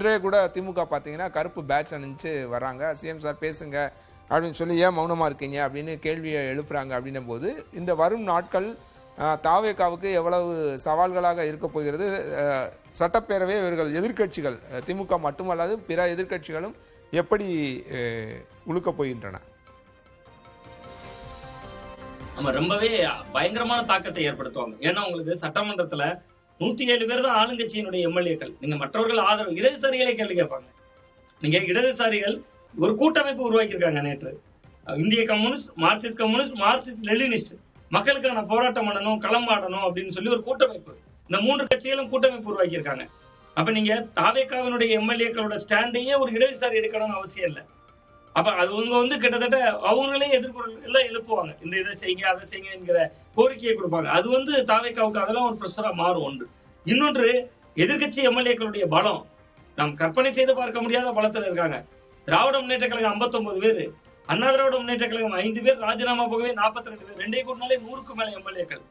இன்றைய கூட திமுக பார்த்தீங்கன்னா கருப்பு பேட்ச் அணிஞ்சு வராங்க. சிஎம் சார் பேசுங்க அப்படின்னு சொல்லி ஏன் மௌனமாக இருக்கீங்க அப்படின்னு கேள்வியை எழுப்புறாங்க. அப்படின்னும் போது இந்த வரும் நாட்கள் தாவேகாவுக்கு எவ்வளவு சவால்களாக இருக்க போகிறது. சட்டப்பேரவை இவர்கள் எதிர்க்கட்சிகள் திமுக மட்டுமல்லாது பிற எதிர்க்கட்சிகளும் எப்படி உழுக்க போகின்றன? நம்ம ரொம்பவே பயங்கரமான தாக்கத்தை ஏற்படுத்துவாங்க. ஏன்னா உங்களுக்கு சட்டமன்றத்துல 107 பேர் தான் ஆளுங்கட்சியினுடைய எம்எல்ஏக்கள். நீங்க மற்றவர்கள் ஆதரவு இடதுசாரிகளை கேள்வி கேட்பாங்க. நீங்க இடதுசாரிகள் ஒரு கூட்டமைப்பு உருவாக்கியிருக்காங்க நேற்று. இந்திய கம்யூனிஸ்ட், மார்க்சிஸ்ட் லெனினிஸ்ட் மக்களுக்கான போராட்டம் பண்ணணும், களமாடணும் அப்படின்னு சொல்லி ஒரு கூட்டமைப்பு. இந்த 3 கட்சிகளும் கூட்டமைப்பு உருவாக்கியிருக்காங்க. அப்ப நீங்க தாவேகாவினுடைய எம்எல்ஏக்களோட ஸ்டாண்டையே ஒரு இடதுசாரி எடுக்கணும்னு அவசியம் இல்லை. அப்ப அவங்க கிட்டத்தட்ட அவங்களே எதிர்குறல் எல்லாம் எழுப்புவாங்க. இந்த இதை செய்யுங்க அதை செய்யுங்க என்கிற கோரிக்கையை கொடுப்பாங்க. அது தாவேகாவுக்கு அதெல்லாம் ஒரு பிரஷரா மாறும். ஒன்று. இன்னொன்று, எதிர்கட்சி எம்எல்ஏக்களுடைய பலம் நாம் கற்பனை செய்து பார்க்க முடியாத பலத்தில் இருக்காங்க. திராவிட முன்னேற்ற கழகம் 59 பேர், அண்ணா திராவிட முன்னேற்ற கழகம் 5 பேர், ராஜினாமா போகவே 42 பேர், 2 கூட்டினாலே 100க்கு மேல எம்எல்ஏக்கள்.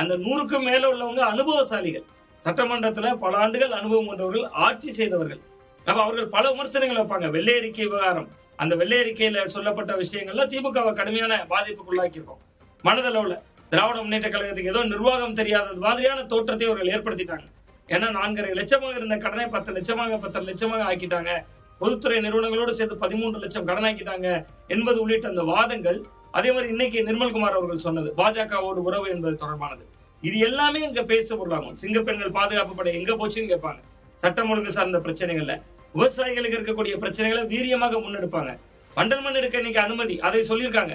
அந்த 100க்கு மேல உள்ளவங்க அனுபவசாலிகள், சட்டமன்றத்துல பல ஆண்டுகள் அனுபவம் கொண்டவர்கள், ஆட்சி செய்தவர்கள். அப்ப அவர்கள் பல விமர்சனங்கள் வைப்பாங்க. வெள்ளை அறிக்கை விவகாரம், அந்த வெள்ளை அறிக்கையில சொல்லப்பட்ட விஷயங்கள்ல திமுகவை கடுமையான பாதிப்புக்குள்ளாக்கி இருக்கும். மனதளவுல திராவிட முன்னேற்ற கழகத்துக்கு ஏதோ நிர்வாகம் தெரியாத மாதிரியான தோற்றத்தை அவர்கள் ஏற்படுத்திட்டாங்க. ஏன்னா 4.5 லட்சமாக இருந்த கடனை 10 லட்சமாக 10 லட்சமாக ஆக்கிட்டாங்க. பொதுத்துறை நிறுவனங்களோடு சேர்த்து 13 லட்சம் கடன் ஆக்கிட்டாங்க என்பது உள்ளிட்ட அந்த வாதங்கள். அதே மாதிரி இன்னைக்கு நிர்மல்குமார் அவர்கள் சொன்னது பாஜகவோடு உறவு என்பது தொடர்பானது. இது எல்லாமே இங்க பேச பொருளாகும். சிங்க பெண்கள் பாதுகாப்பு படை எங்க போச்சுன்னு கேட்பாங்க. சட்டம் ஒழுங்கு சார்ந்த பிரச்சனைகள்ல, விவசாயிகளுக்கு இருக்கக்கூடிய பிரச்சனைகளை வீரியமாக முன்னெடுப்பாங்க. வண்டல் மண் எடுக்க இன்னைக்கு அனுமதி, அதை சொல்லியிருக்காங்க.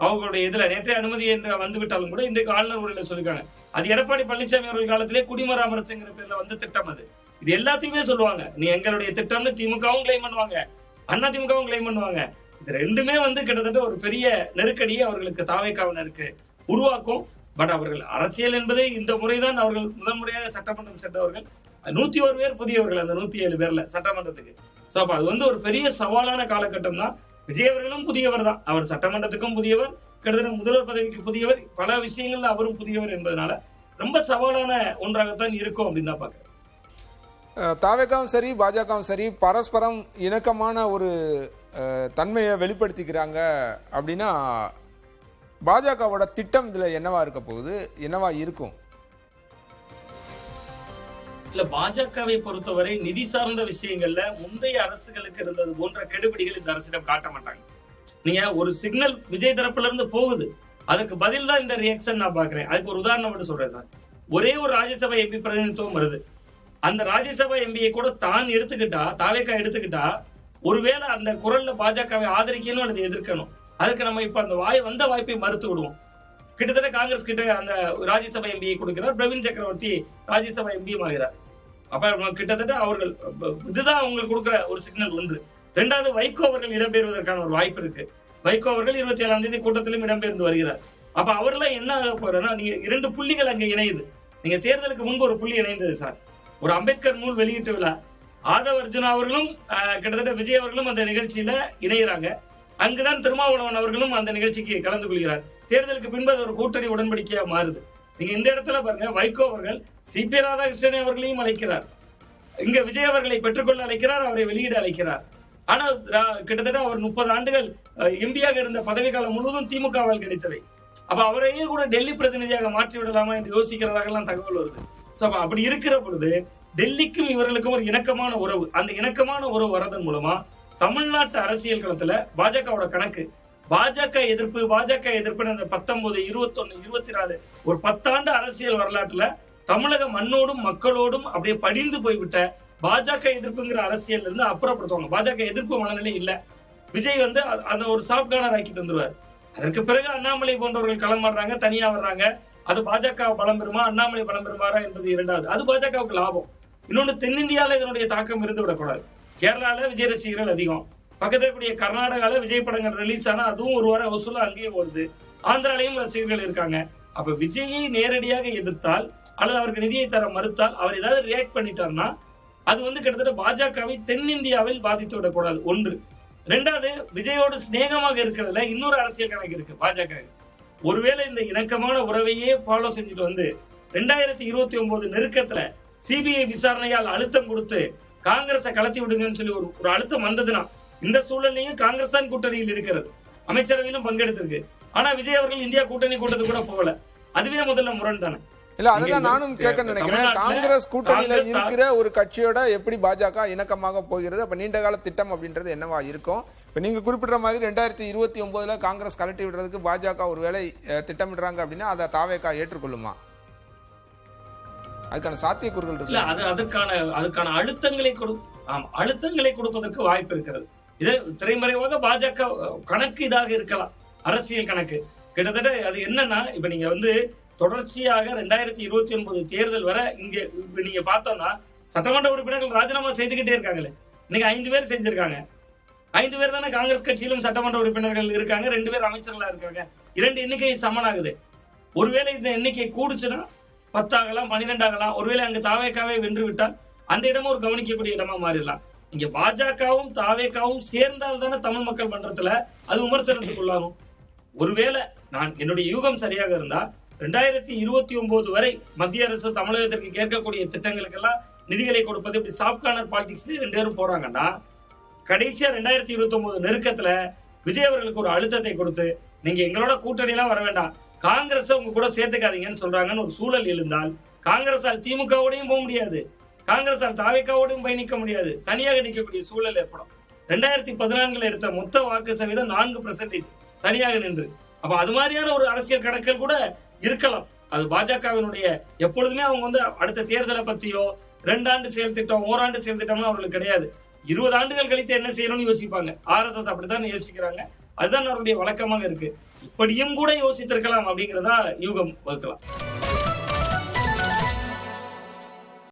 அவங்களுடைய இதுல நேற்றைய அனுமதி என்று வந்துவிட்டாலும் கூட இன்றைக்கு ஆளுநர் உரையில சொல்லியிருக்காங்க. அது எடப்பாடி பழனிசாமி அவர்கள் காலத்திலே குடிமராமத்துங்கிற பேர்ல வந்த திட்டம். அது இது எல்லாத்தையுமே சொல்லுவாங்க. நீ எங்களுடைய திட்டம்னு திமுகவும் கிளைம் பண்ணுவாங்க, அண்ணா திமுகவும் கிளைம் பண்ணுவாங்க. இது ரெண்டுமே கிட்டத்தட்ட ஒரு பெரிய நெருக்கடியை அவர்களுக்கு தாவேகாவினருக்கு உருவாக்கும். பட் அவர்கள் அரசியல் என்பதே இந்த முறைதான். அவர்கள் முதன்முறையாக சட்டமன்றம் சென்றவர்கள் 101 பேர் புதியவர்கள், அந்த 107 பேர்ல சட்டமன்றத்துக்கு. சோ அப்ப அது ஒரு பெரிய சவாலான காலகட்டம் தான். விஜய் அவர்களும் புதியவர் தான். அவர் சட்டமன்றத்துக்கும் புதியவர், கிட்டத்தட்ட முதல்வர் பதவிக்கு புதியவர், பல விஷயங்கள்ல அவரும் புதியவர் என்பதனால ரொம்ப சவாலான ஒன்றாகத்தான் இருக்கும் அப்படின்னு தான் பாக்குறேன். தாவேகாவும் சரி பாஜகவும் சரி பரஸ்பரம் இணக்கமான ஒரு தன்மையை வெளிப்படுத்திக்கிறாங்க. அப்படின்னா பாஜகவோட திட்டம் இதுல என்னவா இருக்க போகுது, என்னவா இருக்கும்? இல்ல, பாஜகவை பொறுத்தவரை நிதி சார்ந்த விஷயங்கள்ல முந்தைய அரசுகளுக்கு இருந்தது போன்ற கெடுபிடிகள் இந்த அரசிடம் காட்ட மாட்டாங்க. நீங்க ஒரு சிக்னல் விஜய் தரப்புல இருந்து போகுது, அதுக்கு பதில் தான் இந்த ரியாக்ஷன் நான் பாக்குறேன். அதுக்கு ஒரு உதாரணம் மட்டும் சொல்றேன் சார். ஒரே ஒரு ராஜ்யசபா எம்பி பிரதிநிதித்துவம் வருது. அந்த ராஜ்யசபா எம்பியை கூட தான் எடுத்துக்கிட்டா, தாவேகா எடுத்துக்கிட்டா, ஒருவேளை அந்த குரல்ல பாஜகவை ஆதரிக்கணும் அல்லது எதிர்க்கணும். அதுக்கு நம்ம இப்ப அந்த வந்த வாய்ப்பை மறுத்து விடுவோம். கிட்டத்தட்ட காங்கிரஸ் கிட்ட அந்த ராஜ்யசபா எம்பியை கொடுக்கிறார். பிரவீன் சக்கரவர்த்தி ராஜ்யசபா எம்பியும் ஆகிறார். அப்ப கிட்டத்தட்ட அவர்கள் இதுதான் அவங்களுக்கு கொடுக்கிற ஒரு சிக்னல். ஒன்று. இரண்டாவது, வைகோ அவர்கள் இடம்பெறுவதற்கான ஒரு வாய்ப்பு இருக்கு. வைகோ அவர்கள் 27ஆம் தேதி கூட்டத்திலும் இடம்பெயர்ந்து வருகிறார். அப்ப அவர்லாம் என்ன ஆக போறேன்னா, நீங்க 2 புள்ளிகள் அங்க இணையுது. நீங்க தேர்தலுக்கு முன்பு ஒரு புள்ளி இணைந்தது சார். ஒரு அம்பேத்கர் நூல் வெளியீட்டு விழா, ஆதவ் அர்ஜுனா அவர்களும் கிட்டத்தட்ட விஜய் அவர்களும் அந்த நிகழ்ச்சியில இணைகிறாங்க. அங்குதான் திருமாவளவன் அவர்களும் அந்த நிகழ்ச்சிக்கு கலந்து கொள்கிறார். தேர்தலுக்கு பின்பு அது ஒரு கூட்டணி உடன்படிக்கையா மாறுது. நீங்க இந்த இடத்துல பாருங்க, வைகோ அவர்கள் சிபி ராதாகிருஷ்ணன் அவர்களையும் அழைக்கிறார், இங்க விஜய் அவர்களை பெற்றுக்கொள்ள அழைக்கிறார், அவரை வெளியிட அழைக்கிறார். ஆனா கிட்டத்தட்ட அவர் 30 ஆண்டுகள் எம்பியாக இருந்த பதவி காலம் முழுவதும் திமுகவால் கிடைத்தவை. அப்ப அவரையே கூட டெல்லி பிரதிநிதியாக மாற்றி விடலாமா என்று யோசிக்கிறதாக தகவல் வருது. அப்படி இருக்கிற பொழுது டெல்லிக்கும் இவர்களுக்கும் ஒரு இணக்கமான உறவு, அந்த இணக்கமான உறவு வரதன் மூலமா தமிழ்நாட்டு அரசியல் களத்துல பாஜகவோட கணக்கு, பாஜக எதிர்ப்பு 19, 21, 24 ஒரு 10 ஆண்டு அரசியல் வரலாற்றுல தமிழக மண்ணோடும் மக்களோடும் அப்படியே படிந்து போய்விட்ட பாஜக எதிர்ப்புங்கிற அரசியல் இருந்து அப்புறப்படுத்துவாங்க. பாஜக எதிர்ப்பு மனநிலை இல்ல. விஜய் அந்த ஒரு சாஃப்ட் கார்னர் ஆக்கி தந்துருவார். அதற்கு பிறகு அண்ணாமலை போன்றவர்கள் களமாடுறாங்க, தனியா வர்றாங்க. அது பாஜக பலம் பெறுமா, அண்ணாமலை பலம் பெறுமாறா என்பது இரண்டாவது. அது பாஜகவுக்கு லாபம். இன்னொன்று, தென்னிந்தியால இதனுடைய தாக்கம் இருந்து விடக்கூடாது. கேரளால விஜய் ரசிகர்கள் அதிகம், பக்கத்தில் கூடிய கர்நாடகால விஜய் படங்கள் ரிலீஸ் ஆனா அதுவும் ஒரு வாரம் வசூலா அங்கேயே வருது. ஆந்திராலையும் ரசிகர்கள் இருக்காங்க. அப்ப விஜயை நேரடியாக எதிர்த்தால் அல்லது அவருக்கு நிதியை தர மறுத்தால், அவர் ஏதாவது ரியாக்ட் பண்ணிட்டார்னா அது கிட்டத்தட்ட பாஜகவை தென்னிந்தியாவில் பாதித்து விடக்கூடாது. ஒன்று. ரெண்டாவது, விஜயோடு சிநேகமாக இருக்கிறதுல இன்னொரு அரசியல் கணக்கு இருக்கு பாஜக. ஒருவேளை இந்த இணக்கமான உறவையே ஃபாலோ செஞ்சுட்டு 2029 நெருக்கத்துல சிபிஐ விசாரணையால் அழுத்தம் கொடுத்து காங்கிரஸை கலத்தி விடுங்கன்னு சொல்லி ஒரு அழுத்தம் வந்ததுன்னா, இந்த சூழலையும் காங்கிரஸ் தான் கூட்டணியில் இருக்கிறது, அமைச்சரவையிலும் பங்கெடுத்திருக்கு. ஆனா விஜய் அவர்கள் இந்தியா கூட்டணி கூட்டத்துக்கு கூட போகல. அதுவே முதல்ல முரண் தானே. இல்ல அதுதான் நானும் கேட்க நினைக்கிறேன். காங்கிரஸ் கூட்டணியில இருக்கிற ஒரு கட்சியோட எப்படி பாஜக இணக்கமாக போகிறது? அப்ப நீண்ட கால திட்டம் அப்படின்றது என்னவா இருக்கும்? இப்ப நீங்க குறிப்பிட்ட மாதிரி 2029 காங்கிரஸ் கலட்டி விடுறதுக்கு பாஜக ஒரு வேளை திட்டமிடுறாங்க அப்படின்னா அதை தாவேகா ஏற்றுக்கொள்ளுமா? அதுக்கான சாத்தியக்கூறுகள் இல்ல, அதுக்கான அழுத்தங்களை கொடுப்பதற்கு வாய்ப்பு இருக்கிறது. இதை திரைமறைவாக பாஜக கணக்கு இதாக இருக்கலாம், அரசியல் கணக்கு. கிட்டத்தட்ட அது என்னன்னா, இப்ப நீங்க தொடர்ச்சியாக 2029 தேர்தல் வரை இங்க நீங்க பார்த்தோம்னா சட்டமன்ற உறுப்பினர்கள் ராஜினாமா செய்துகிட்டே இருக்காங்களே. இன்னைக்கு 5 பேர் செஞ்சிருக்காங்க. 5 பேர் தானே காங்கிரஸ் கட்சியிலும் சட்டமன்ற உறுப்பினர்கள் இருக்காங்க, 2 பேர் அமைச்சர்களா இருக்காங்க. 2 எண்ணிக்கை சமனாகுது. ஒருவேளை இந்த எண்ணிக்கை கூடுச்சுன்னா 10 ஆகலாம், 12 ஆகலாம். ஒருவேளை அங்கு தாவேகாவை வென்று விட்டால் அந்த இடமும் ஒரு கவனிக்கக்கூடிய இடமா மாறிடலாம். இங்க பாஜகவும் தாவேகாவும் சேர்ந்தால் தானே தமிழ் மக்கள் மன்றத்துல அது விமர்சனத்துக்குள்ளாகும். ஒருவேளை என்னுடைய யூகம் சரியாக இருந்தா 2029 வரை மத்திய அரசு தமிழகத்திற்கு கேட்கக்கூடிய திட்டங்களுக்கெல்லாம் நிதிகளை கொடுப்பது இப்படி சாஃப்ட் கார்னர் பாலிடிக்ஸ் 2 பேரும் போறாங்கன்னா, கடைசியா 2029 நெருக்கத்துல விஜய் அவர்களுக்கு ஒரு அழுத்தத்தை கொடுத்து நீங்க எங்களோட கூட்டணி எல்லாம் வர வேண்டாம், காங்கிரஸ் உங்க கூட சேர்த்துக்காதீங்கன்னு சொல்றாங்கன்னு ஒரு சூழல் எழுந்தால் காங்கிரஸால் திமுகவோடையும் போக முடியாது, காங்கிரஸால் தாவேகாவோடையும் பயணிக்க முடியாது, தனியாக நிற்கக்கூடிய சூழல் ஏற்படும். 2014 எடுத்த மொத்த வாக்கு சதவீதம் 4% தனியாக நின்று. அப்ப அது மாதிரியான ஒரு அரசியல் கணக்கில் கூட இருக்கலாம். அது பாஜகவினுடைய எப்பொழுதுமே அவங்க அடுத்த தேர்தலை பத்தியோ 2 ஆண்டு செயல் திட்டம், 1 ஆண்டு செயல் திட்டம்லாம் அவர்களுக்கு கிடையாது. 20 ஆண்டுகள் கழித்து என்ன செய்யணும்னு யோசிப்பாங்க. RSS அப்படித்தான் யோசிக்கிறாங்க. அதுதான் அவருடைய வழக்கமாக இருக்கு. இப்படியும் கூட யோசித்திருக்கலாம் அப்படிங்கிறதா யூகம் வகுக்கலாம்.